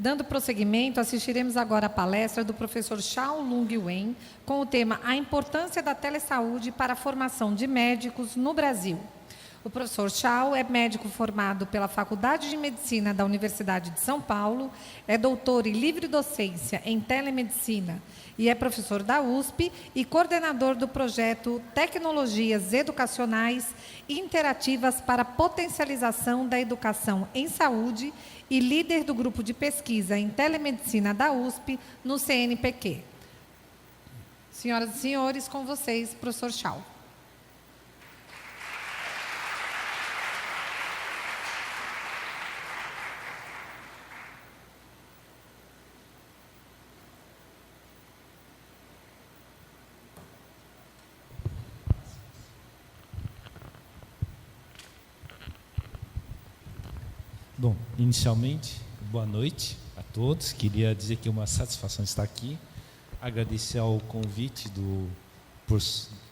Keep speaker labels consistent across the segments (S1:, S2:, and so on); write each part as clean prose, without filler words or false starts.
S1: Dando prosseguimento, assistiremos agora a palestra do professor Xiao Lung Wen com o tema A Importância da Telesaúde para a Formação de Médicos no Brasil. O professor Xiao é médico formado pela Faculdade de Medicina da Universidade de São Paulo, é doutor e livre docência em telemedicina e é professor da USP e coordenador do projeto Tecnologias Educacionais Interativas para Potencialização da Educação em Saúde e líder do grupo de pesquisa em telemedicina da USP no CNPq. Senhoras e senhores, com vocês, professor Xiao.
S2: Bom, inicialmente, boa noite a todos. Queria dizer que é uma satisfação estar aqui. Agradecer ao convite do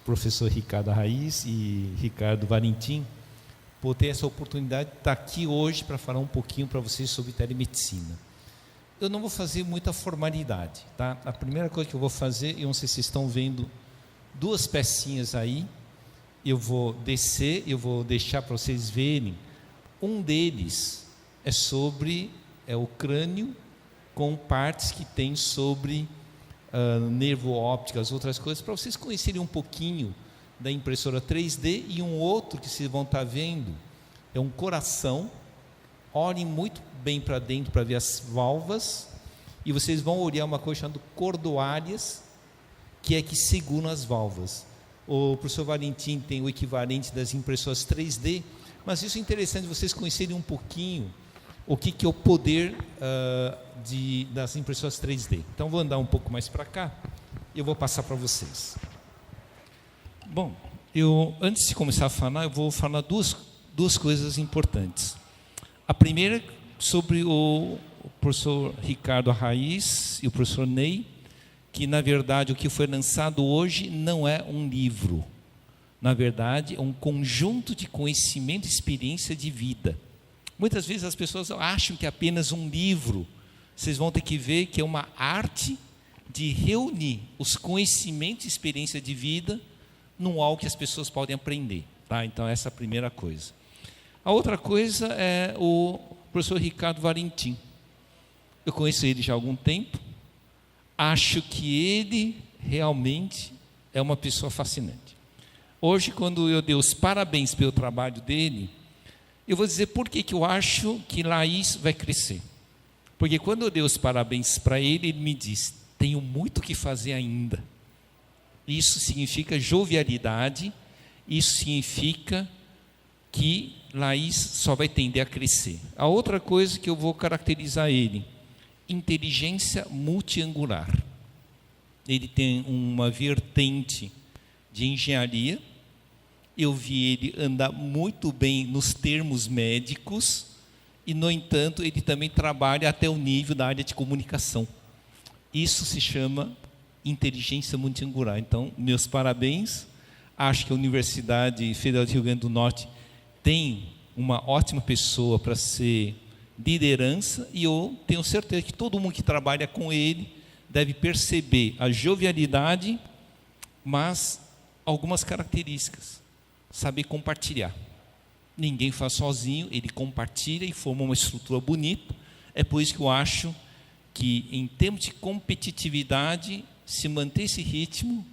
S2: professor Ricardo Arraiz e Ricardo Valentim por ter essa oportunidade de estar aqui hoje para falar um pouquinho para vocês sobre telemedicina. Eu não vou fazer muita formalidade, tá? A primeira coisa que eu vou fazer, eu não sei se vocês estão vendo duas pecinhas aí, eu vou descer, eu vou deixar para vocês verem. Um deles é sobre o crânio com partes que tem sobre nervo óptico, as outras coisas, para vocês conhecerem um pouquinho da impressora 3D. E um outro que vocês vão estar vendo é um coração. Olhem muito bem para dentro para ver as válvulas e vocês vão olhar uma coisa chamada cordoárias, que é que seguram as válvulas. O professor Valentim tem o equivalente das impressoras 3D, mas isso é interessante vocês conhecerem um pouquinho o que é o poder das impressoras 3D. Então, vou andar um pouco mais para cá e eu vou passar para vocês. Bom, antes de começar a falar, eu vou falar duas coisas importantes. A primeira, sobre o professor Ricardo Arraiz e o professor Ney, que, na verdade, o que foi lançado hoje não é um livro. Na verdade, é um conjunto de conhecimento e experiência de vida. Muitas vezes as pessoas acham que é apenas um livro. Vocês vão ter que ver que é uma arte de reunir os conhecimentos e experiência de vida num algo que as pessoas podem aprender. Tá? Então, essa é a primeira coisa. A outra coisa é o professor Ricardo Valentim. Eu conheço ele já há algum tempo. Acho que ele realmente é uma pessoa fascinante. Hoje, quando eu dei os parabéns pelo trabalho dele, eu vou dizer por que eu acho que Laís vai crescer. Porque quando eu dei os parabéns para ele, ele me disse: tenho muito o que fazer ainda. Isso significa jovialidade, isso significa que Laís só vai tender a crescer. A outra coisa que eu vou caracterizar ele: inteligência multiangular. Ele tem uma vertente de engenharia. Eu vi ele andar muito bem nos termos médicos e, no entanto, ele também trabalha até o nível da área de comunicação. Isso se chama inteligência multiangular. Então, meus parabéns. Acho que a Universidade Federal do Rio Grande do Norte tem uma ótima pessoa para ser liderança, e eu tenho certeza que todo mundo que trabalha com ele deve perceber a jovialidade, mas algumas características. Saber compartilhar. Ninguém faz sozinho, ele compartilha e forma uma estrutura bonita. É por isso que eu acho que, em termos de competitividade, se manter esse ritmo,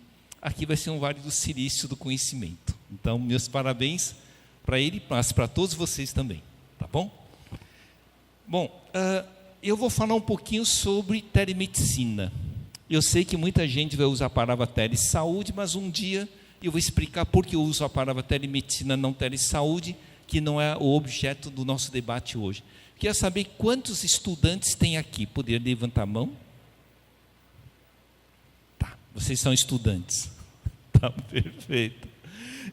S2: aqui vai ser um Vale do Silício do conhecimento. Então, meus parabéns para ele, mas para todos vocês também. Tá bom? Bom, eu vou falar um pouquinho sobre telemedicina. Eu sei que muita gente vai usar a palavra telesaúde, mas um dia eu vou explicar por que eu uso a palavra telemedicina, não telesaúde, que não é o objeto do nosso debate hoje. Queria saber quantos estudantes tem aqui. Poderia levantar a mão? Tá, vocês são estudantes. Tá, perfeito.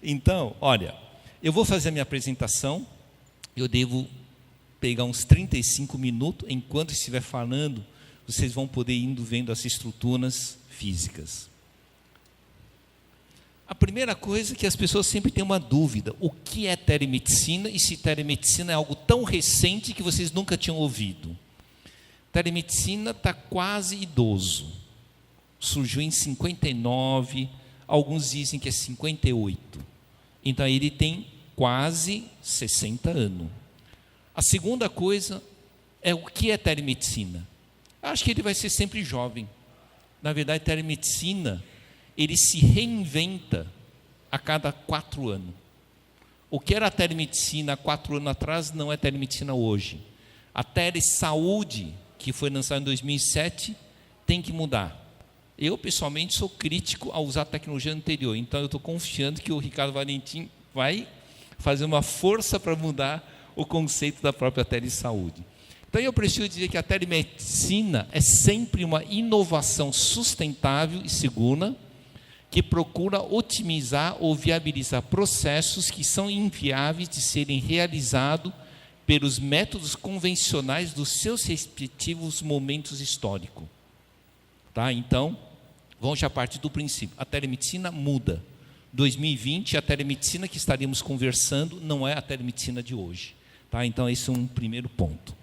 S2: Então, olha, eu vou fazer a minha apresentação. Eu devo pegar uns 35 minutos. Enquanto estiver falando, vocês vão poder ir vendo as estruturas físicas. A primeira coisa é que as pessoas sempre têm uma dúvida: o que é telemedicina e se telemedicina é algo tão recente que vocês nunca tinham ouvido?
S3: Telemedicina está quase idoso. Surgiu em 59, alguns dizem que é 58. Então ele tem quase 60 anos. A segunda coisa é o que é telemedicina. Acho que ele vai ser sempre jovem. Na verdade, telemedicina, ele se reinventa a cada 4 anos. O que era a telemedicina há 4 anos atrás não é telemedicina hoje. A telesaúde, que foi lançada em 2007, tem que mudar. Eu, pessoalmente, sou crítico a usar a tecnologia anterior, então eu estou confiando que o Ricardo Valentim vai fazer uma força para mudar o conceito da própria telesaúde. Então eu preciso dizer que a telemedicina é sempre uma inovação sustentável e segura, que procura otimizar ou viabilizar processos que são inviáveis de serem realizados pelos métodos convencionais dos seus respectivos momentos históricos. Tá? Então, vamos já partir do princípio. A telemedicina muda. 2020, a telemedicina que estaríamos conversando não é a telemedicina de hoje. Tá? Então, esse é um primeiro ponto.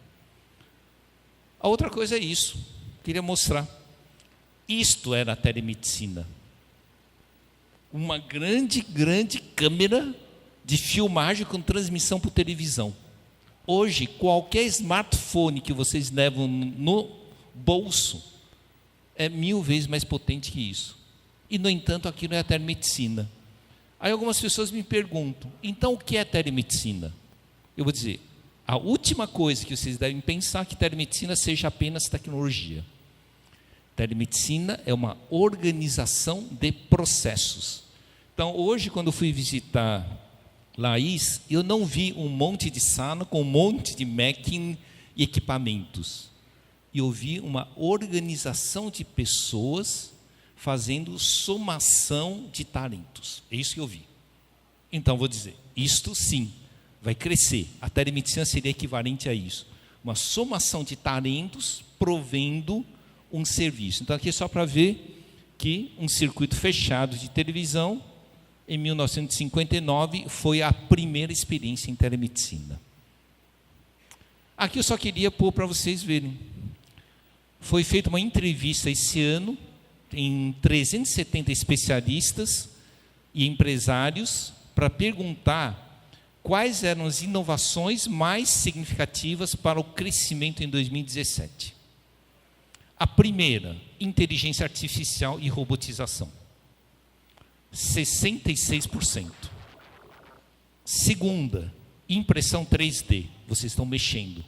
S3: A outra coisa é isso. Queria mostrar. Isto era a telemedicina. Uma grande câmera de filmagem com transmissão por televisão. Hoje, qualquer smartphone que vocês levam no bolso é 1000 vezes mais potente que isso. E, no entanto, aquilo é a telemedicina. Aí algumas pessoas me perguntam, então o que é telemedicina? Eu vou dizer, a última coisa que vocês devem pensar é que telemedicina seja apenas tecnologia. Telemedicina é uma organização de processos. Então, hoje, quando eu fui visitar Laís, eu não vi um monte de sala com um monte de máquinas e equipamentos. Eu vi uma organização de pessoas fazendo somação de talentos. É isso que eu vi. Então, vou dizer, isto sim, vai crescer. A telemedicina seria equivalente a isso. Uma somação de talentos provendo um serviço. Então, aqui é só para ver que um circuito fechado de televisão, em 1959, foi a primeira experiência em telemedicina. Aqui eu só queria pôr para vocês verem. Foi feita uma entrevista esse ano, em 370 especialistas e empresários, para perguntar quais eram as inovações mais significativas para o crescimento em 2017. A primeira, inteligência artificial e robotização. 66%. Segunda, impressão 3D. Vocês estão mexendo.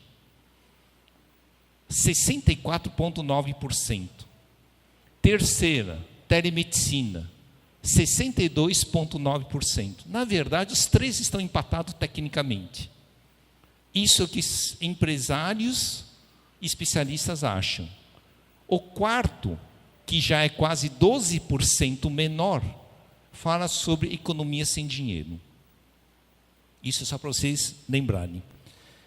S3: 64,9%. Terceira, telemedicina. 62,9%. Na verdade, os três estão empatados tecnicamente. Isso é o que empresários e especialistas acham. O quarto, que já é quase 12% menor, fala sobre economia sem dinheiro. Isso é só para vocês lembrarem.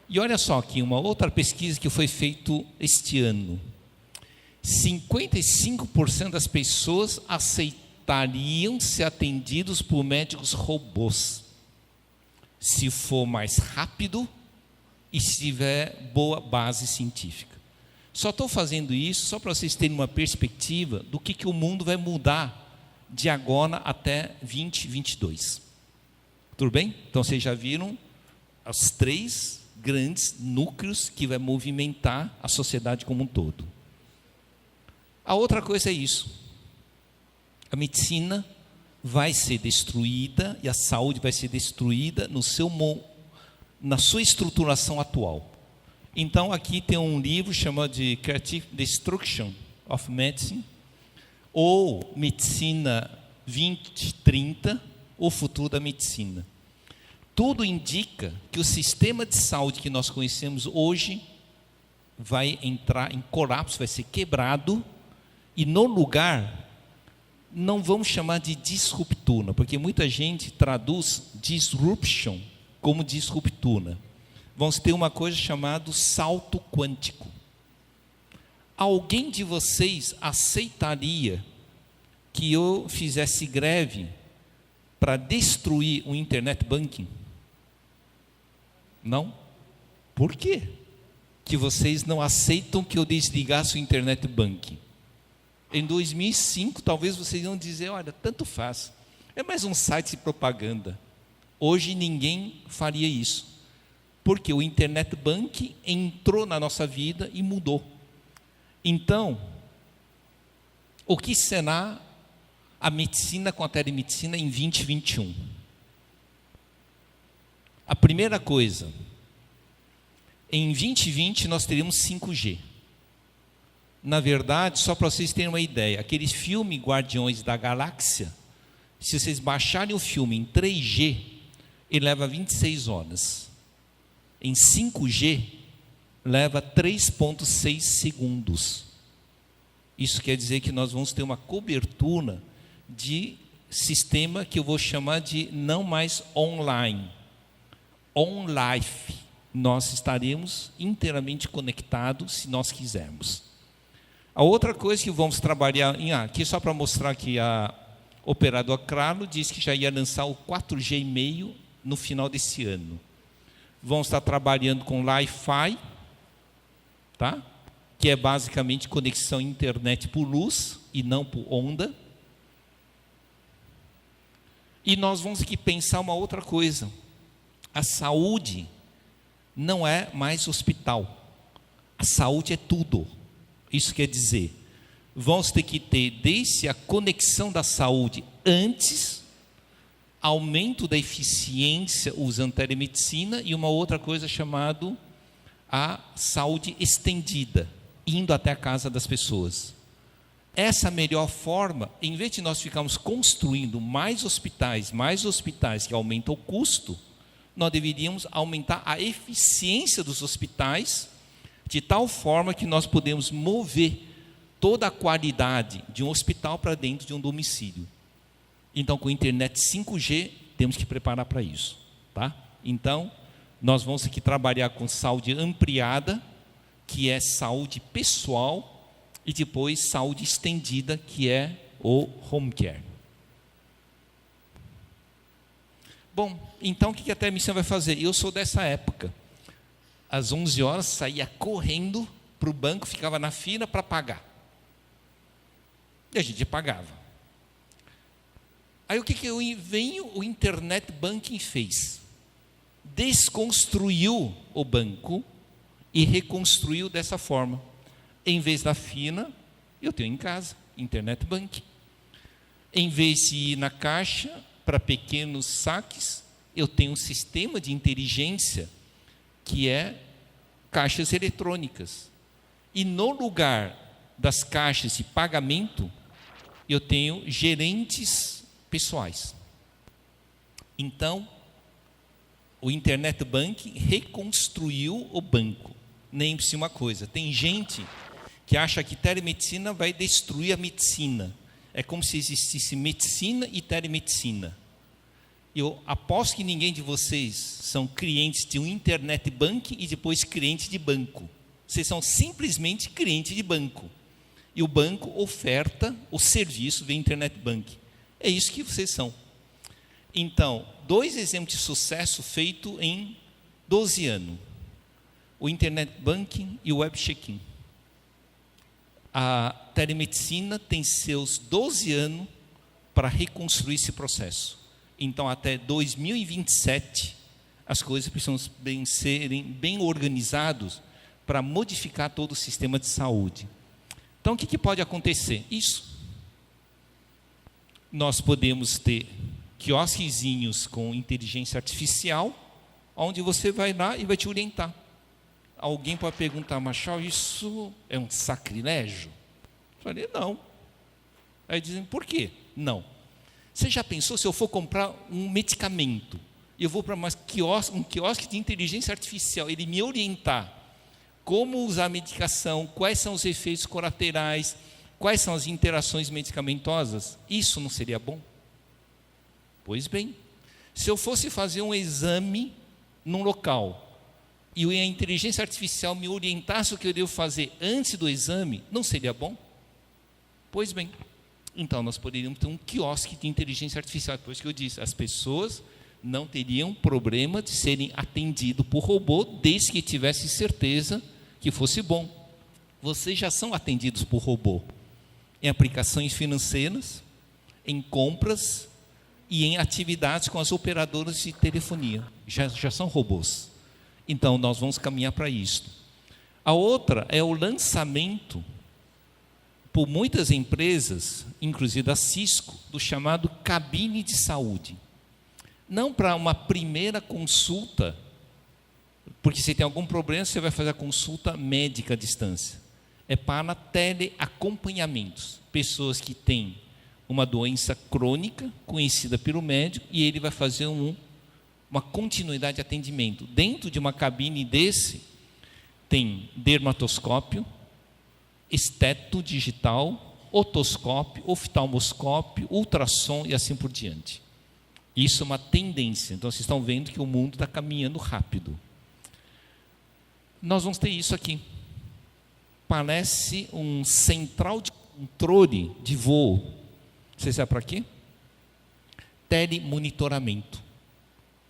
S3: E olha só aqui, uma outra pesquisa que foi feita este ano. 55% das pessoas aceitariam ser atendidos por médicos robôs, se for mais rápido e se tiver boa base científica. Só estou fazendo isso só para vocês terem uma perspectiva do que o mundo vai mudar de agora até 2022. Tudo bem? Então vocês já viram os 3 grandes núcleos que vai movimentar a sociedade como um todo. A outra coisa é isso. A medicina vai ser destruída e a saúde vai ser destruída na sua estruturação atual. Então aqui tem um livro chamado de Creative Destruction of Medicine, ou Medicina 2030, o futuro da medicina. Tudo indica que o sistema de saúde que nós conhecemos hoje vai entrar em colapso, vai ser quebrado, e no lugar, não vamos chamar de disruptura, porque muita gente traduz disruption como disruptura. Vamos ter uma coisa chamada salto quântico. Alguém de vocês aceitaria que eu fizesse greve para destruir o internet banking? Não? Por quê? que vocês não aceitam que eu desligasse o internet banking. Em 2005, talvez vocês iam dizer, olha, tanto faz, é mais um site de propaganda. Hoje ninguém faria isso, porque o internet banking entrou na nossa vida e mudou. Então, o que será a medicina com a telemedicina em 2021? A primeira coisa, em 2020 nós teremos 5G. Na verdade, só para vocês terem uma ideia, aquele filme Guardiões da Galáxia, se vocês baixarem o filme em 3G, ele leva 26 horas. Em 5G, leva 3,6 segundos. Isso quer dizer que nós vamos ter uma cobertura de sistema que eu vou chamar de não mais online, on-life. Nós estaremos inteiramente conectados se nós quisermos. A outra coisa que vamos trabalhar, aqui só para mostrar que a operadora Claro disse que já ia lançar o 4G e meio no final desse ano. Vamos estar trabalhando com Wi-Fi, tá? Que é basicamente conexão internet por luz e não por onda. E nós vamos aqui pensar uma outra coisa. A saúde não é mais hospital. A saúde é tudo. Isso quer dizer, vamos ter que ter desde a conexão da saúde antes, aumento da eficiência usando telemedicina e uma outra coisa chamada a saúde estendida, indo até a casa das pessoas. Essa melhor forma, em vez de nós ficarmos construindo mais hospitais que aumentam o custo, nós deveríamos aumentar a eficiência dos hospitais, de tal forma que nós podemos mover toda a qualidade de um hospital para dentro de um domicílio. Então, com a internet 5G, temos que preparar para isso, tá? Então, nós vamos aqui trabalhar com saúde ampliada, que é saúde pessoal, e depois saúde estendida, que é o home care. Bom, então o que a telemedicina vai fazer? Eu sou dessa época. Às 11 horas saía correndo para o banco, ficava na fila para pagar. E a gente pagava. Aí o que o internet banking fez? Desconstruiu o banco e reconstruiu dessa forma. Em vez da fila, eu tenho em casa, internet banking. Em vez de ir na caixa para pequenos saques, eu tenho um sistema de inteligência que é caixas eletrônicas. E no lugar das caixas de pagamento, eu tenho gerentes pessoais. Então, o internet banking reconstruiu o banco. Lembre-se uma coisa, tem gente que acha que telemedicina vai destruir a medicina. É como se existisse medicina e telemedicina. Eu aposto que ninguém de vocês são clientes de um internet banking e depois cliente de banco. Vocês são simplesmente cliente de banco. E o banco oferta o serviço via internet banking. É isso que vocês são. Então, 2 exemplos de sucesso feito em 12 anos. O internet banking e o web check-in. A telemedicina tem seus 12 anos para reconstruir esse processo. Então, até 2027, as coisas precisam serem bem organizadas para modificar todo o sistema de saúde. Então, o que pode acontecer? Isso. Nós podemos ter quiosquezinhos com inteligência artificial, onde você vai lá e vai te orientar. Alguém pode perguntar, Machado, isso é um sacrilégio? Eu falei, não. Aí dizem, por quê? Não. Você já pensou se eu for comprar um medicamento, eu vou para um quiosque de inteligência artificial, ele me orientar como usar a medicação, quais são os efeitos colaterais, quais são as interações medicamentosas? Isso não seria bom? Pois bem, se eu fosse fazer um exame num local e a inteligência artificial me orientasse o que eu devo fazer antes do exame, não seria bom? Pois bem, então nós poderíamos ter um quiosque de inteligência artificial. Por isso que eu disse, as pessoas não teriam problema de serem atendidas por robô, desde que tivesse certeza que fosse bom. Vocês já são atendidos por robô em aplicações financeiras, em compras e em atividades com as operadoras de telefonia. Já são robôs. Então, nós vamos caminhar para isso. A outra é o lançamento, por muitas empresas, inclusive da Cisco, do chamado cabine de saúde. Não para uma primeira consulta, porque se tem algum problema, você vai fazer a consulta médica à distância. É para teleacompanhamentos. Pessoas que têm uma doença crônica, conhecida pelo médico, e ele vai fazer uma continuidade de atendimento. Dentro de uma cabine desse, tem dermatoscópio, esteto digital, otoscópio, oftalmoscópio, ultrassom e assim por diante. Isso é uma tendência. Então, vocês estão vendo que o mundo está caminhando rápido. Nós vamos ter isso aqui. Parece um central de controle de voo. Você sabe para quê? Telemonitoramento.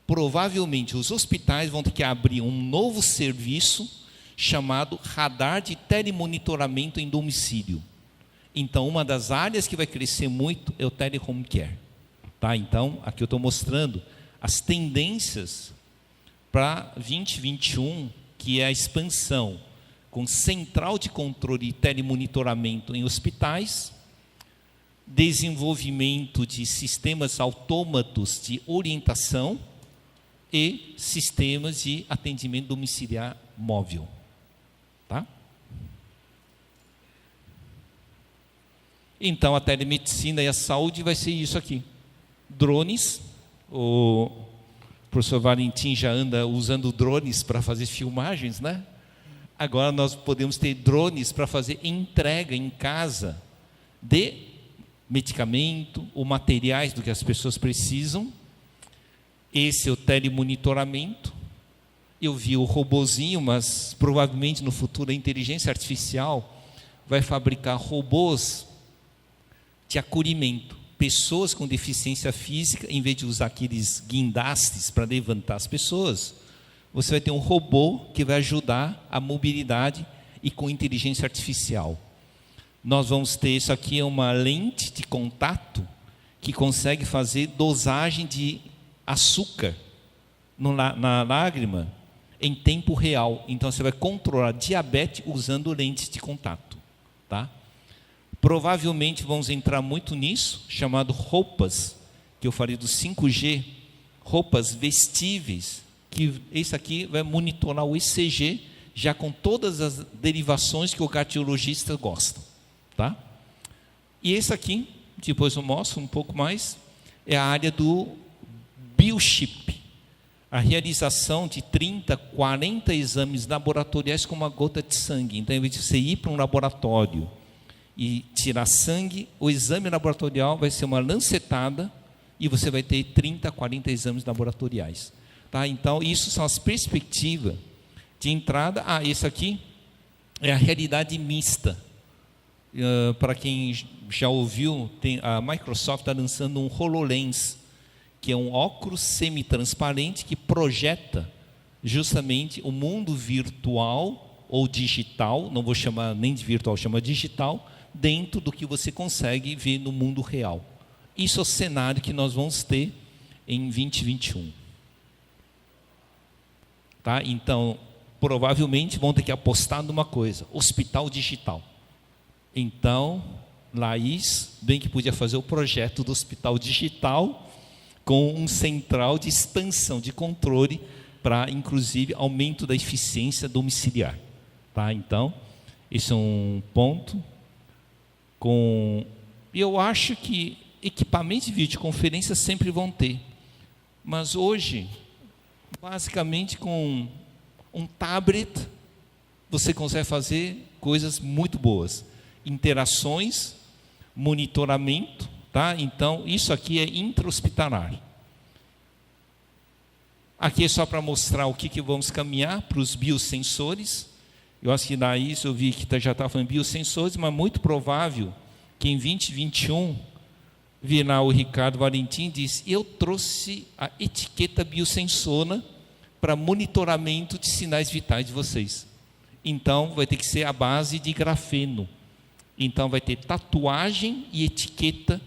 S3: Provavelmente os hospitais vão ter que abrir um novo serviço chamado radar de telemonitoramento em domicílio. Então, uma das áreas que vai crescer muito é o telehome care. Tá? Então, aqui eu estou mostrando as tendências para 2021, que é a expansão com central de controle e telemonitoramento em hospitais, desenvolvimento de sistemas autômatos de orientação e sistemas de atendimento domiciliar móvel. Tá? Então, a telemedicina e a saúde vai ser isso aqui. Drones, o professor Valentim já anda usando drones para fazer filmagens, né? Agora nós podemos ter drones para fazer entrega em casa de medicamento ou materiais do que as pessoas precisam. Esse é o telemonitoramento. Eu vi o robozinho, mas provavelmente no futuro a inteligência artificial vai fabricar robôs de acolhimento. Pessoas com deficiência física, em vez de usar aqueles guindastes para levantar as pessoas, você vai ter um robô que vai ajudar a mobilidade e com inteligência artificial. Nós vamos ter, isso aqui é uma lente de contato que consegue fazer dosagem de açúcar na lágrima em tempo real. Então você vai controlar diabetes usando lentes de contato. Tá? Provavelmente vamos entrar muito nisso, chamado roupas, que eu falei do 5G, roupas vestíveis, que esse aqui vai monitorar o ECG, já com todas as derivações que o cardiologista gosta. Tá? E esse aqui, depois eu mostro um pouco mais, é a área do biochip. A realização de 30, 40 exames laboratoriais com uma gota de sangue. Então, em vez de você ir para um laboratório e tirar sangue, o exame laboratorial vai ser uma lancetada e você vai ter 30, 40 exames laboratoriais. Tá? Então, isso são as perspectivas de entrada. Esse aqui é a realidade mista. Para quem já ouviu, a Microsoft está lançando um HoloLens, que é um óculos semi-transparente que projeta justamente o mundo virtual ou digital, não vou chamar nem de virtual, chama digital, dentro do que você consegue ver no mundo real. Isso é o cenário que nós vamos ter em 2021. Tá? Então, provavelmente vão ter que apostar numa coisa, hospital digital. Então, Laís, bem que podia fazer o projeto do hospital digital com um central de expansão de controle para, inclusive, aumento da eficiência domiciliar. Tá? Então, esse é um ponto. Eu acho que equipamentos de videoconferência sempre vão ter, mas hoje, basicamente com um tablet, você consegue fazer coisas muito boas. Interações, monitoramento, tá? Então, isso aqui é intra-hospitalar. Aqui é só para mostrar o que vamos caminhar para os biosensores. Eu acho que daí eu vi que já estava falando biosensores, mas muito provável que em 2021 virá o Ricardo Valentim e diz: eu trouxe a etiqueta biosensora para monitoramento de sinais vitais de vocês. então vai ter que ser a base de grafeno. Então vai ter tatuagem e etiqueta,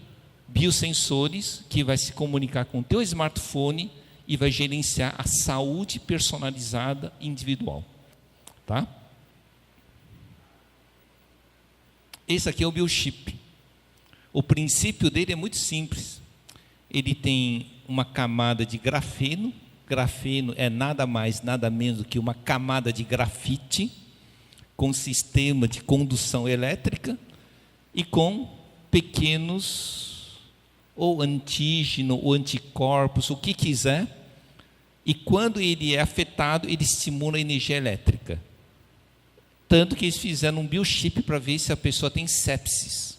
S3: biosensores, que vai se comunicar com o teu smartphone e vai gerenciar a saúde personalizada individual. Tá? Esse aqui é o biochip. O princípio dele é muito simples. Ele tem uma camada de grafeno. Grafeno é nada mais, nada menos do que uma camada de grafite com sistema de condução elétrica e com pequenos ou antígeno ou anticorpos, o que quiser. E quando ele é afetado, ele estimula a energia elétrica. Tanto que eles fizeram um biochip para ver se a pessoa tem sepsis.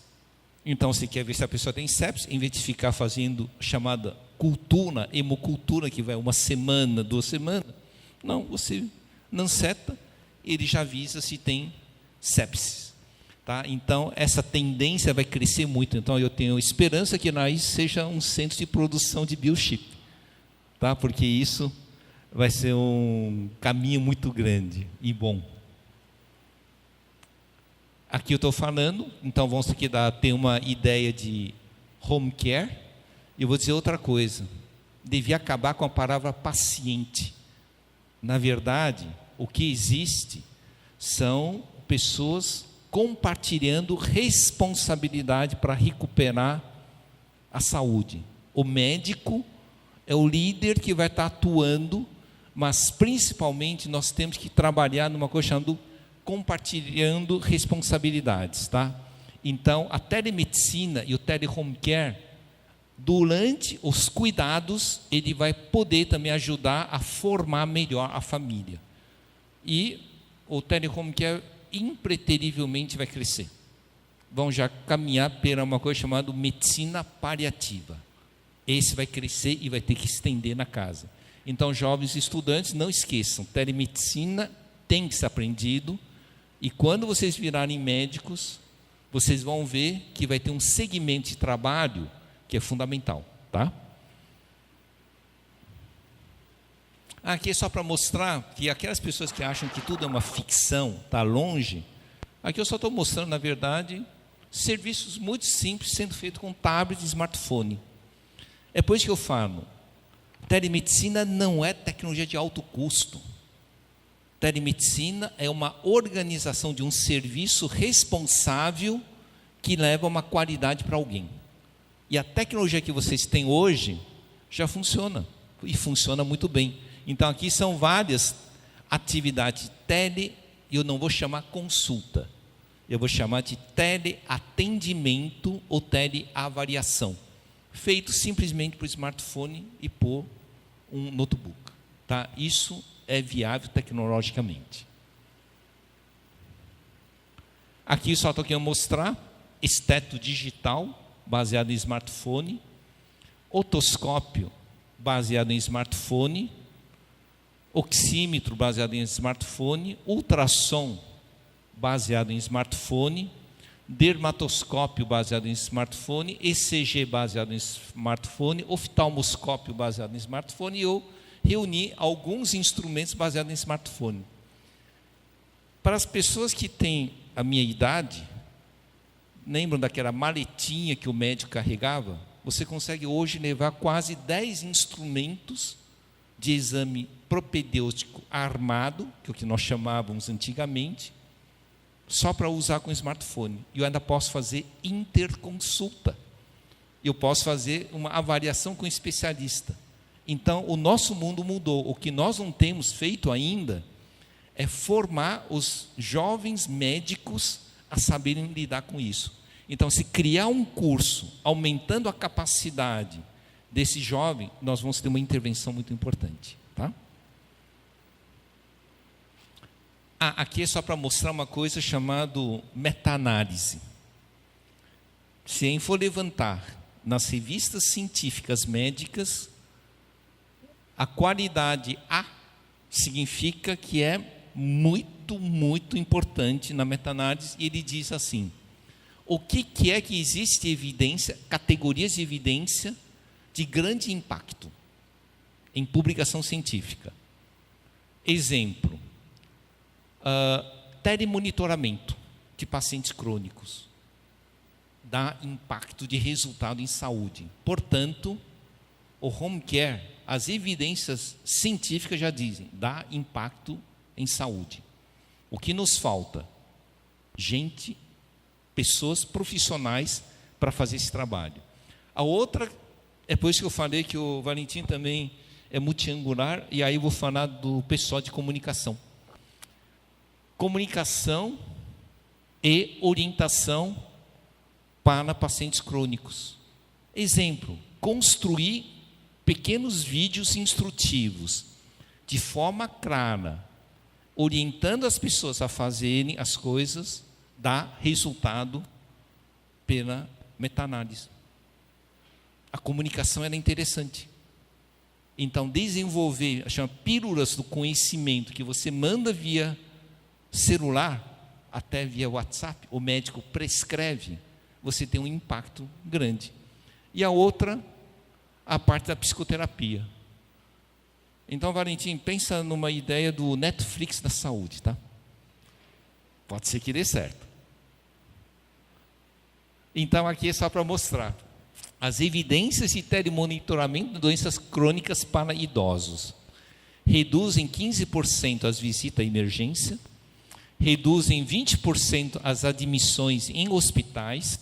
S3: Então, você quer ver se a pessoa tem sepsis, em vez de ficar fazendo chamada cultura, hemocultura, que vai 1 semana, 2 semanas. Não, você não seta, ele já avisa se tem sepsis. Tá? Então, essa tendência vai crescer muito. Então, eu tenho esperança que nós seja um centro de produção de biochip. Tá? Porque isso vai ser um caminho muito grande e bom. Aqui eu estou falando, então vamos aqui ter uma ideia de home care. E eu vou dizer outra coisa, devia acabar com a palavra paciente. Na verdade, o que existe são pessoas compartilhando responsabilidade para recuperar a saúde. O médico é o líder que vai estar atuando, mas principalmente nós temos que trabalhar numa coisa chamada compartilhando responsabilidades, tá? Então, a telemedicina e o telehome care, durante os cuidados, ele vai poder também ajudar a formar melhor a família. E o telehome care impreterivelmente vai crescer. Vão já caminhar para uma coisa chamada medicina paliativa. Esse vai crescer e vai ter que estender na casa. Então, jovens estudantes, não esqueçam, telemedicina tem que ser aprendido. E quando vocês virarem médicos, vocês vão ver que vai ter um segmento de trabalho que é fundamental, tá? Aqui é só para mostrar que aquelas pessoas que acham que tudo é uma ficção, está longe, aqui eu só estou mostrando, na verdade, serviços muito simples sendo feitos com tablet e smartphone. É por isso que eu falo, telemedicina não é tecnologia de alto custo. Telemedicina é uma organização de um serviço responsável que leva uma qualidade para alguém. E a tecnologia que vocês têm hoje já funciona, e funciona muito bem. Então, aqui são várias atividades tele, e eu não vou chamar consulta, eu vou chamar de teleatendimento ou teleavaliação, feito simplesmente por smartphone e por um notebook. Tá? Isso é viável tecnologicamente. Aqui só estou querendo mostrar esteto digital baseado em smartphone, otoscópio baseado em smartphone, oxímetro baseado em smartphone, ultrassom baseado em smartphone, dermatoscópio baseado em smartphone, ECG baseado em smartphone, oftalmoscópio baseado em smartphone, e eu reuni alguns instrumentos baseados em smartphone. Para as pessoas que têm a minha idade, lembram daquela maletinha que o médico carregava? Você consegue hoje levar quase 10 instrumentos de exame propedêutico armado, que é o que nós chamávamos antigamente, só para usar com smartphone. E eu ainda posso fazer interconsulta. Eu posso fazer uma avaliação com especialista. Então, o nosso mundo mudou. O que nós não temos feito ainda é formar os jovens médicos a saberem lidar com isso. Então, se criar um curso aumentando a capacidade desse jovem, nós vamos ter uma intervenção muito importante. Tá? Aqui é só para mostrar uma coisa chamada meta-análise. Se a gente for levantar nas revistas científicas médicas, a qualidade A significa que é muito, muito importante na meta-análise, e ele diz assim: o que é que existe evidência, categorias de evidência de grande impacto em publicação científica. Exemplo, telemonitoramento de pacientes crônicos dá impacto de resultado em saúde. Portanto, o home care, as evidências científicas já dizem, dá impacto em saúde. O que nos falta? Gente, pessoas profissionais para fazer esse trabalho. A outra, é por isso que eu falei que o Valentim também é multiangular, e aí eu vou falar do pessoal de comunicação. Comunicação e orientação para pacientes crônicos. Exemplo, construir pequenos vídeos instrutivos, de forma clara, orientando as pessoas a fazerem as coisas, dá resultado pela meta-análise. A comunicação era interessante. Então, desenvolver, chama pílulas do conhecimento, que você manda via celular, até via WhatsApp, o médico prescreve, você tem um impacto grande. E a outra, a parte da psicoterapia. Então, Valentim, pensa numa ideia do Netflix da saúde, tá? Pode ser que dê certo. Então, aqui é só para mostrar as evidências de telemonitoramento de doenças crônicas para idosos. Reduzem 15% as visitas à emergência, reduzem 20% as admissões em hospitais,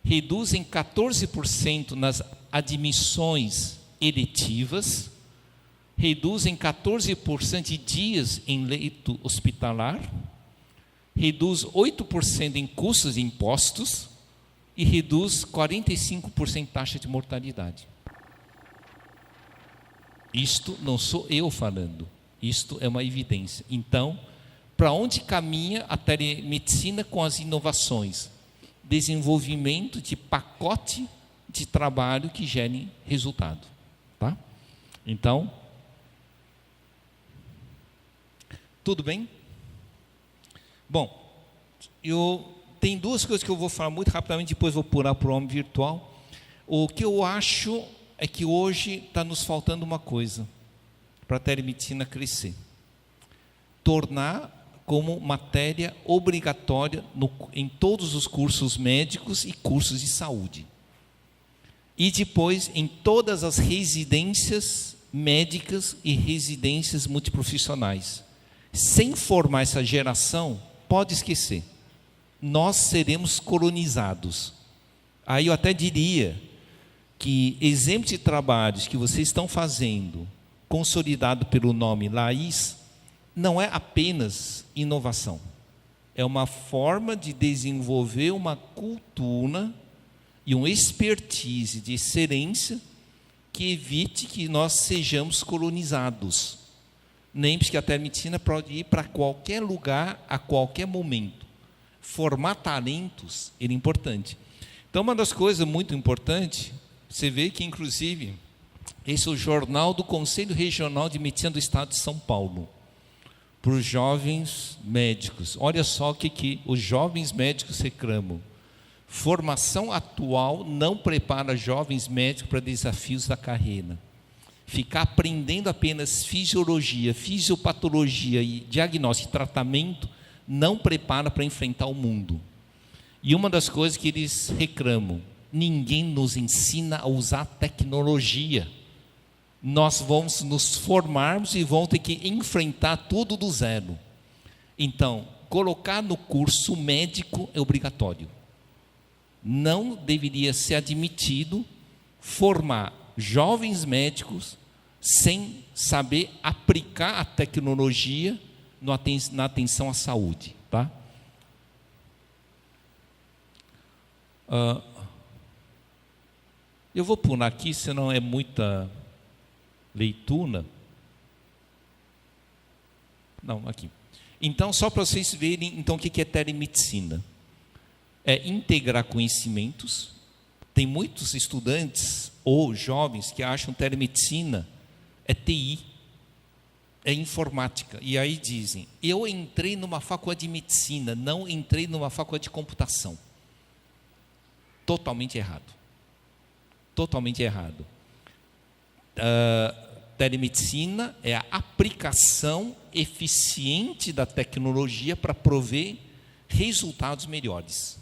S3: reduzem 14% nas admissões eletivas, reduzem 14% de dias em leito hospitalar, reduz 8% em custos e impostos e reduz 45% taxa de mortalidade. Isto não sou eu falando, isto é uma evidência. Então, para onde caminha a telemedicina com as inovações? Desenvolvimento de pacote de trabalho que gere resultado, tá? Então, tudo bem? Bom, tem duas coisas que eu vou falar muito rapidamente, depois vou pular para o homem virtual. O que eu acho é que hoje está nos faltando uma coisa para a telemedicina crescer: tornar como matéria obrigatória em todos os cursos médicos e cursos de saúde. E depois em todas as residências médicas e residências multiprofissionais. Sem formar essa geração, pode esquecer. Nós seremos colonizados. Aí eu até diria que exemplos de trabalhos que vocês estão fazendo, consolidado pelo nome Laís, não é apenas inovação. É uma forma de desenvolver uma cultura e uma expertise de excelência que evite que nós sejamos colonizados. Lembre-se que a telemedicina pode ir para qualquer lugar, a qualquer momento. Formar talentos é importante. Então, uma das coisas muito importantes, você vê que, inclusive, esse é o jornal do Conselho Regional de Medicina do Estado de São Paulo, para os jovens médicos. Olha só o que os jovens médicos reclamam. Formação atual não prepara jovens médicos para desafios da carreira. Ficar aprendendo apenas fisiologia, fisiopatologia e diagnóstico e tratamento não prepara para enfrentar o mundo. E uma das coisas que eles reclamam: ninguém nos ensina a usar tecnologia. Nós vamos nos formarmos e vamos ter que enfrentar tudo do zero. Então, colocar no curso médico é obrigatório. Não deveria ser admitido formar jovens médicos sem saber aplicar a tecnologia na atenção à saúde, tá? Eu vou pular aqui, senão é muita leitura. Não, aqui. Então, só para vocês verem então, o que é telemedicina. É integrar conhecimentos. Tem muitos estudantes ou jovens que acham telemedicina é TI, é informática. E aí dizem: eu entrei numa faculdade de medicina, não entrei numa faculdade de computação. Totalmente errado. Totalmente errado. telemedicina é a aplicação eficiente da tecnologia para prover resultados melhores.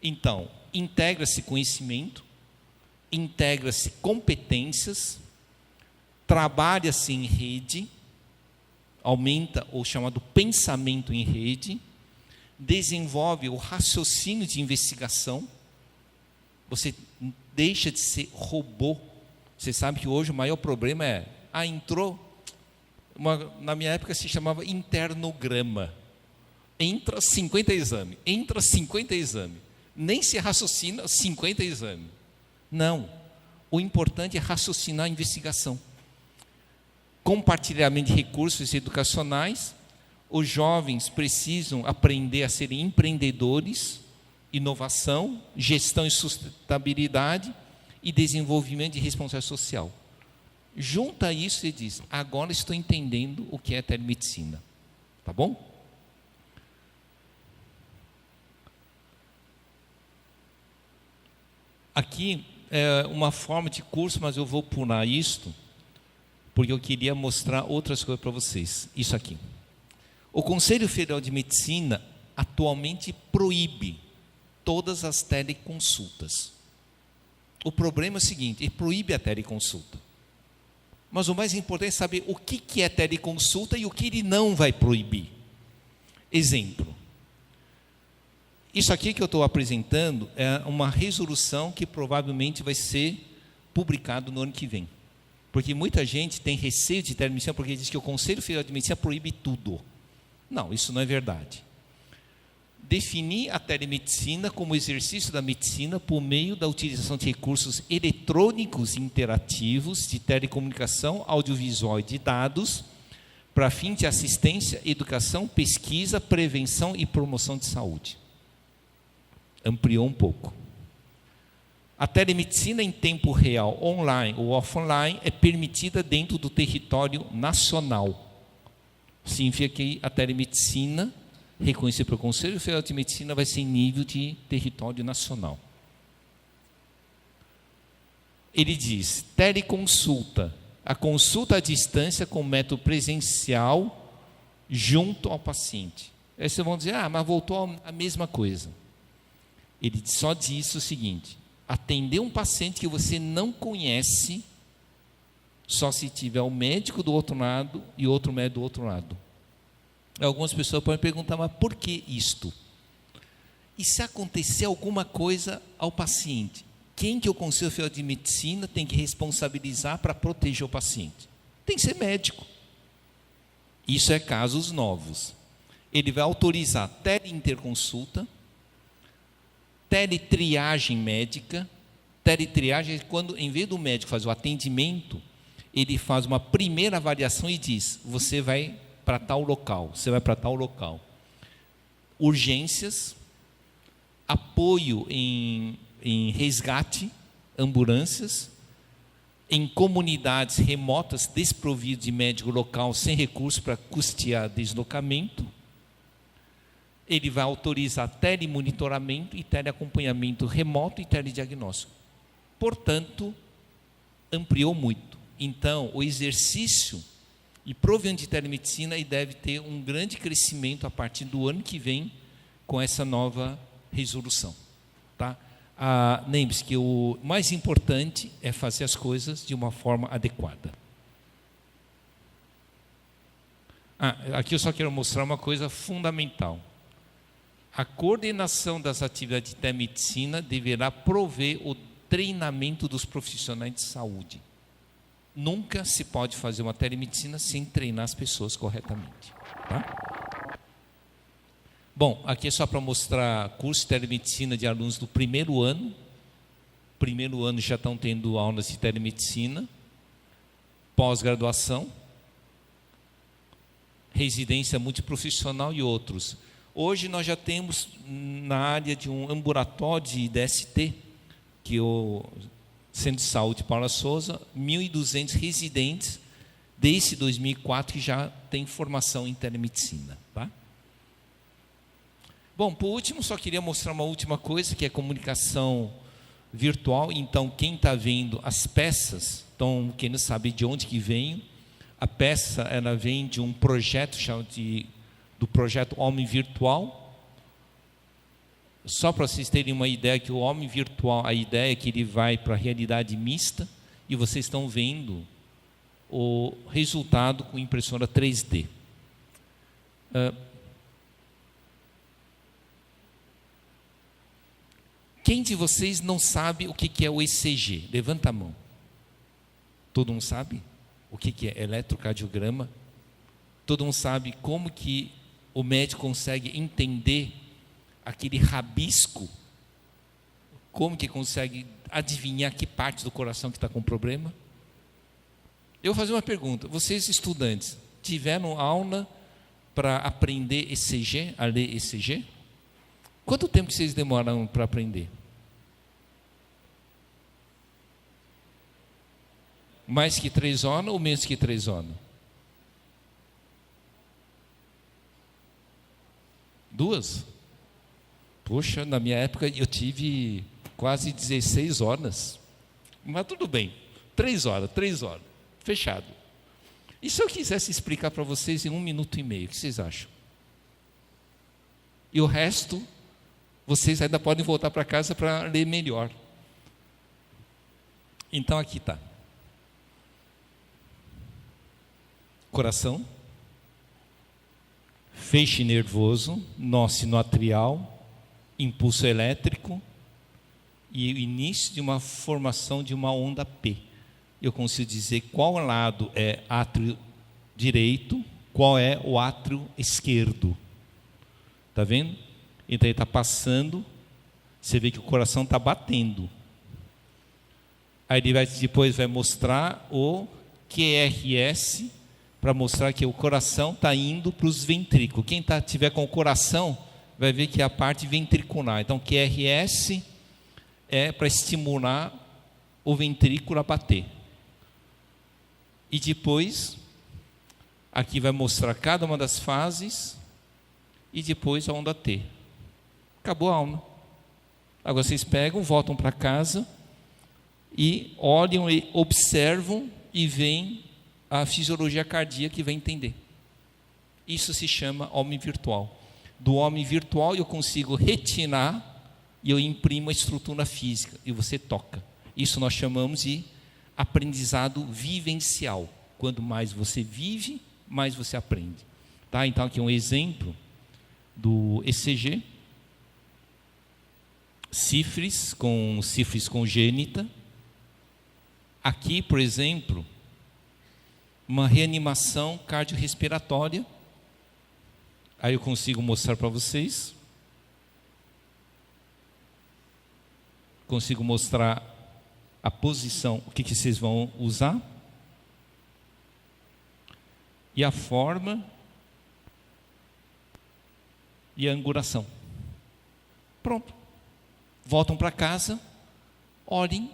S3: Então, integra-se conhecimento, integra-se competências, trabalha-se em rede, aumenta o chamado pensamento em rede, desenvolve o raciocínio de investigação, você deixa de ser robô. Você sabe que hoje o maior problema é, na minha época se chamava internograma, entra 50 exames, nem se raciocina 50 exames. Não, o importante é raciocinar a investigação. Compartilhamento de recursos educacionais, os jovens precisam aprender a serem empreendedores, inovação, gestão e sustentabilidade e desenvolvimento de responsabilidade social. Junta isso e diz, agora estou entendendo o que é telemedicina. Tá bom? Aqui é uma forma de curso, mas eu vou pular isto, porque eu queria mostrar outras coisas para vocês. Isso aqui. O Conselho Federal de Medicina atualmente proíbe todas as teleconsultas. O problema é o seguinte, ele proíbe a teleconsulta. Mas o mais importante é saber o que é teleconsulta e o que ele não vai proibir. Exemplo. Isso aqui que eu estou apresentando é uma resolução que provavelmente vai ser publicado no ano que vem. Porque muita gente tem receio de telemedicina porque diz que o Conselho Federal de Medicina proíbe tudo. Não, isso não é verdade. Definir a telemedicina como exercício da medicina por meio da utilização de recursos eletrônicos interativos de telecomunicação, audiovisual e de dados para fim de assistência, educação, pesquisa, prevenção e promoção de saúde. Ampliou um pouco. A telemedicina em tempo real, online ou offline, é permitida dentro do território nacional. Significa que a telemedicina, reconhecida pelo Conselho Federal de Medicina, vai ser em nível de território nacional. Ele diz, teleconsulta, a consulta à distância com método presencial junto ao paciente. Aí vocês vão dizer, mas voltou a mesma coisa. Ele só diz o seguinte, atender um paciente que você não conhece, só se tiver o médico do outro lado e outro médico do outro lado. Algumas pessoas podem perguntar, mas por que isto? E se acontecer alguma coisa ao paciente? Quem que o Conselho Federal de Medicina tem que responsabilizar para proteger o paciente? Tem que ser médico. Isso é casos novos. Ele vai autorizar teleinterconsulta, teletriagem médica. Teletriagem é quando, em vez do médico fazer o atendimento, ele faz uma primeira avaliação e diz, você vai para tal local, você vai para tal local. Urgências, apoio em resgate, ambulâncias, em comunidades remotas desprovidas de médico local sem recursos para custear deslocamento. Ele vai autorizar telemonitoramento e teleacompanhamento remoto e telediagnóstico. Portanto, ampliou muito. Então, o exercício e provimento de telemedicina e deve ter um grande crescimento a partir do ano que vem com essa nova resolução. Tá? Lembre-se que o mais importante é fazer as coisas de uma forma adequada. Aqui eu só quero mostrar uma coisa fundamental. A coordenação das atividades de telemedicina deverá prover o treinamento dos profissionais de saúde. Nunca se pode fazer uma telemedicina sem treinar as pessoas corretamente. Tá? Bom, aqui é só para mostrar curso de telemedicina de alunos do primeiro ano. Primeiro ano já estão tendo aulas de telemedicina. Pós-graduação. Residência multiprofissional e outros. Hoje nós já temos na área de um ambulatório de DST, que é o Centro de Saúde Paula Souza, 1.200 residentes, desde 2004, que já tem formação em telemedicina. Tá? Bom, por último, só queria mostrar uma última coisa, que é comunicação virtual. Então, quem está vendo as peças, então, quem não sabe de onde que vem, a peça ela vem de um projeto chamado do projeto Homem Virtual. Só para vocês terem uma ideia, que o homem virtual, a ideia é que ele vai para a realidade mista, e vocês estão vendo o resultado com impressora 3D. Quem de vocês não sabe o que é o ECG? Levanta a mão. Todo mundo sabe o que é eletrocardiograma? Todo mundo sabe como que o médico consegue entender aquele rabisco? Como que consegue adivinhar que parte do coração que está com problema? Eu vou fazer uma pergunta. Vocês, estudantes, tiveram aula para aprender ECG, a ler ECG? Quanto tempo que vocês demoraram para aprender? Mais que 3 horas ou menos que 3 horas? 2? Poxa, na minha época eu tive quase 16 horas. Mas tudo bem, 3 horas, fechado. E se eu quisesse explicar para vocês em 1 minuto e meio, o que vocês acham? E o resto, vocês ainda podem voltar para casa para ler melhor. Então aqui está. Coração, feixe nervoso, nó sinoatrial, impulso elétrico e o início de uma formação de uma onda P. Eu consigo dizer qual lado é átrio direito, qual é o átrio esquerdo. Está vendo? Então ele está passando, você vê que o coração está batendo. Aí ele depois vai mostrar o QRS, para mostrar que o coração está indo para os ventrículos. Quem tiver com o coração, vai ver que é a parte ventricular. Então, QRS é para estimular o ventrículo a bater. E depois, aqui vai mostrar cada uma das fases, e depois a onda T. Acabou a aula. Agora vocês pegam, voltam para casa, e olham e observam, e veem a fisiologia cardíaca que vai entender. Isso se chama homem virtual. Do homem virtual eu consigo retinar e eu imprimo a estrutura física e você toca. Isso nós chamamos de aprendizado vivencial. Quanto mais você vive, mais você aprende. Tá? Então aqui um exemplo do ECG. Sífilis congênita. Aqui, por exemplo, uma reanimação cardiorrespiratória. Aí eu consigo mostrar para vocês. Consigo mostrar a posição, o que vocês vão usar. E a forma e a angulação. Pronto. Voltam para casa, olhem,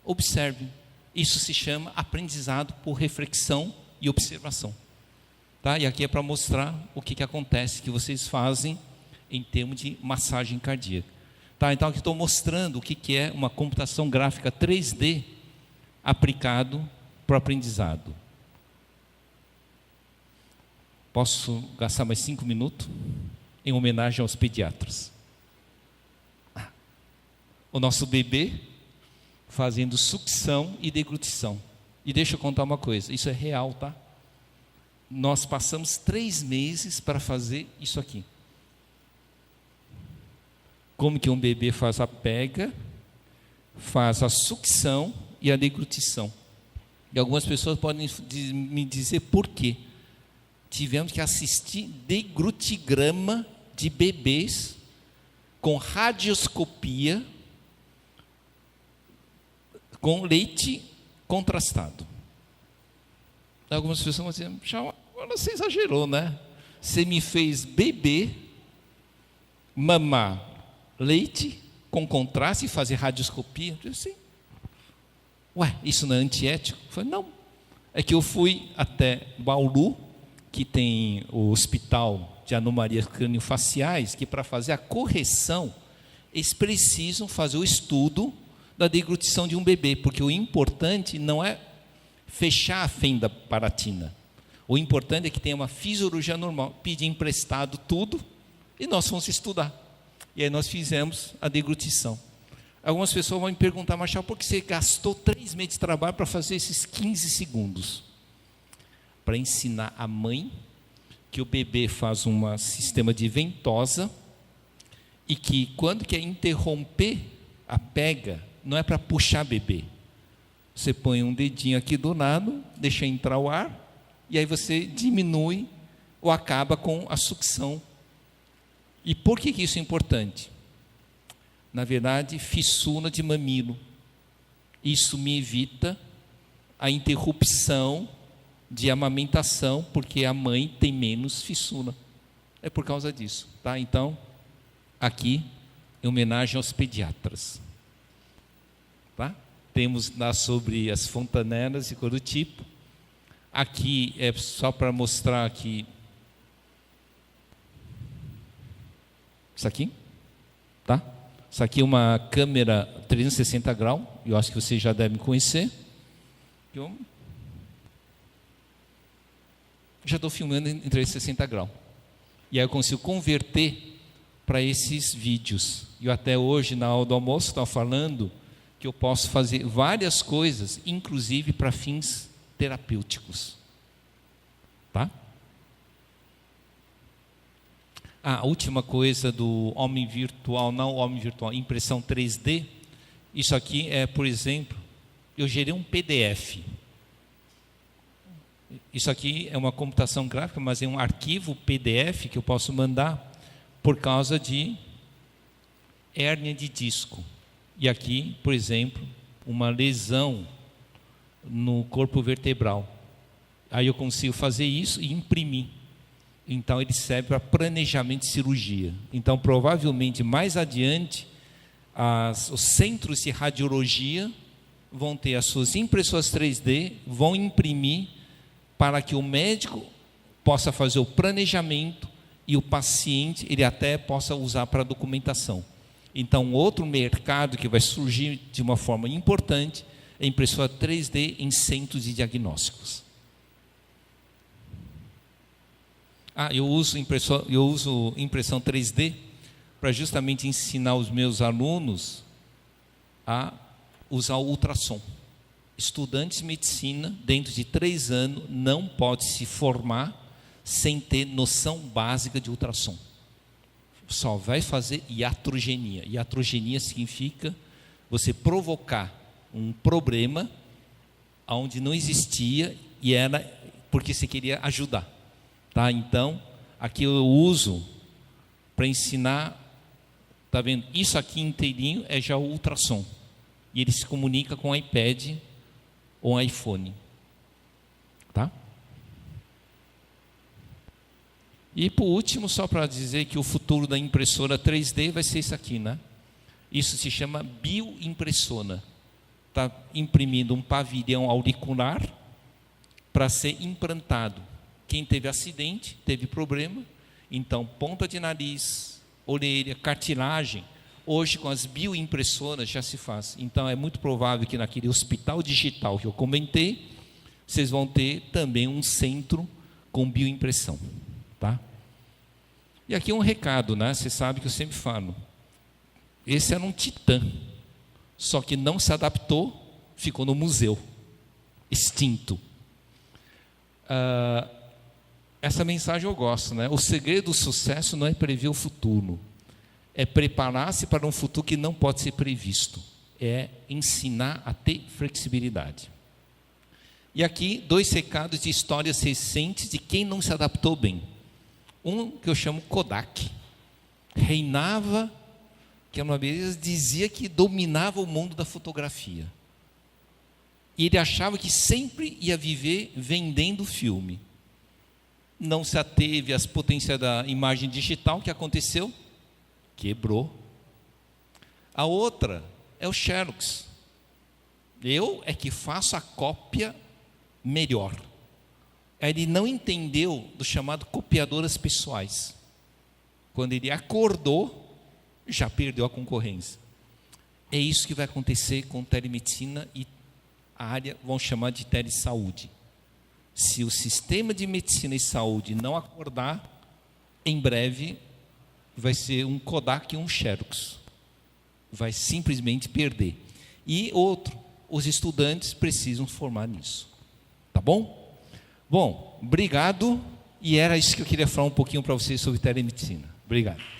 S3: observem. Isso se chama aprendizado por reflexão e observação. Tá? E aqui é para mostrar o que acontece, que vocês fazem em termos de massagem cardíaca. Tá? Então aqui estou mostrando o que é uma computação gráfica 3D aplicado para o aprendizado. Posso gastar mais 5 minutos em homenagem aos pediatras. O nosso bebê fazendo sucção e deglutição. E deixa eu contar uma coisa, isso é real, tá? Nós passamos 3 meses para fazer isso aqui. Como que um bebê faz a pega, faz a sucção e a deglutição. E algumas pessoas podem me dizer por quê. Tivemos que assistir deglutigrama de bebês com radioscopia, com leite contrastado. Algumas pessoas vão dizer, agora você exagerou, né? Você me fez beber, mamar leite com contraste e fazer radioscopia? Eu disse, sim. Ué, isso não é antiético? Eu falei, não. É que eu fui até Bauru, que tem o hospital de anomalias craniofaciais, que para fazer a correção, eles precisam fazer o estudo da deglutição de um bebê, porque o importante não é fechar a fenda palatina. O importante é que tenha uma fisiologia normal. Pedir emprestado tudo e nós fomos estudar. E aí nós fizemos a deglutição. Algumas pessoas vão me perguntar, Marchal, por que você gastou 3 meses de trabalho para fazer esses 15 segundos? Para ensinar a mãe que o bebê faz um sistema de ventosa e que quando quer interromper a pega, não é para puxar bebê. Você põe um dedinho aqui do lado, deixa entrar o ar, e aí você diminui ou acaba com a sucção. E por que isso é importante? Na verdade, fissura de mamilo. Isso me evita a interrupção de amamentação, porque a mãe tem menos fissura. É por causa disso, tá? Então, aqui, em homenagem aos pediatras. Tá? Temos lá sobre as fontanelas e coisa do tipo. Aqui é só para mostrar que isso aqui, tá? Isso aqui é uma câmera 360 graus, eu acho que vocês já devem conhecer. Eu já estou filmando em 360 graus. E aí eu consigo converter para esses vídeos. Eu até hoje, na aula do almoço, estava falando que eu posso fazer várias coisas, inclusive para fins terapêuticos. Tá? A última coisa do homem virtual, não homem virtual, impressão 3D. Isso aqui é, por exemplo, eu gerei um PDF. Isso aqui é uma computação gráfica, mas é um arquivo PDF que eu posso mandar por causa de hérnia de disco. E aqui, por exemplo, uma lesão no corpo vertebral. Aí eu consigo fazer isso e imprimir. Então ele serve para planejamento de cirurgia. Então provavelmente mais adiante os centros de radiologia vão ter as suas impressoras 3D, vão imprimir para que o médico possa fazer o planejamento e o paciente ele até possa usar para documentação. Então outro mercado que vai surgir de uma forma importante é a impressora 3D em centros de diagnósticos. Eu uso impressão 3D para justamente ensinar os meus alunos a usar o ultrassom. Estudantes de medicina, dentro de 3 anos, não pode se formar sem ter noção básica de ultrassom. Só vai fazer iatrogenia. Iatrogenia significa você provocar um problema onde não existia e era porque você queria ajudar. Tá? Então, aqui eu uso para ensinar, tá vendo? Isso aqui inteirinho é já o ultrassom. E ele se comunica com o iPad ou o iPhone. Tá? E por último, só para dizer que o futuro da impressora 3D vai ser isso aqui, né? Isso se chama bioimpressora. Está imprimindo um pavilhão auricular para ser implantado. Quem teve acidente, teve problema, então ponta de nariz, orelha, cartilagem, hoje com as bioimpressoras já se faz. Então é muito provável que naquele hospital digital que eu comentei, vocês vão ter também um centro com bioimpressão. Tá? E aqui um recado, né? Você sabe que eu sempre falo, esse era um titã, só que não se adaptou, ficou no museu, extinto. Essa mensagem eu gosto, né? O segredo do sucesso não é prever o futuro, é preparar-se para um futuro que não pode ser previsto, é ensinar a ter flexibilidade. E aqui 2 recados de histórias recentes de quem não se adaptou bem. Um que eu chamo Kodak, reinava, que uma vez dizia que dominava o mundo da fotografia. E ele achava que sempre ia viver vendendo filme. Não se ateve às potências da imagem digital. O que aconteceu? Quebrou. A outra é o Xerox. Eu é que faço a cópia melhor. Ele não entendeu do chamado copiadoras pessoais. Quando ele acordou, já perdeu a concorrência. É isso que vai acontecer com telemedicina e a área vão chamar de telesaúde. Se o sistema de medicina e saúde não acordar, em breve vai ser um Kodak e um Xerox. Vai simplesmente perder. E outro, os estudantes precisam formar nisso. Tá bom? Bom, obrigado. E era isso que eu queria falar um pouquinho para vocês sobre telemedicina. Obrigado.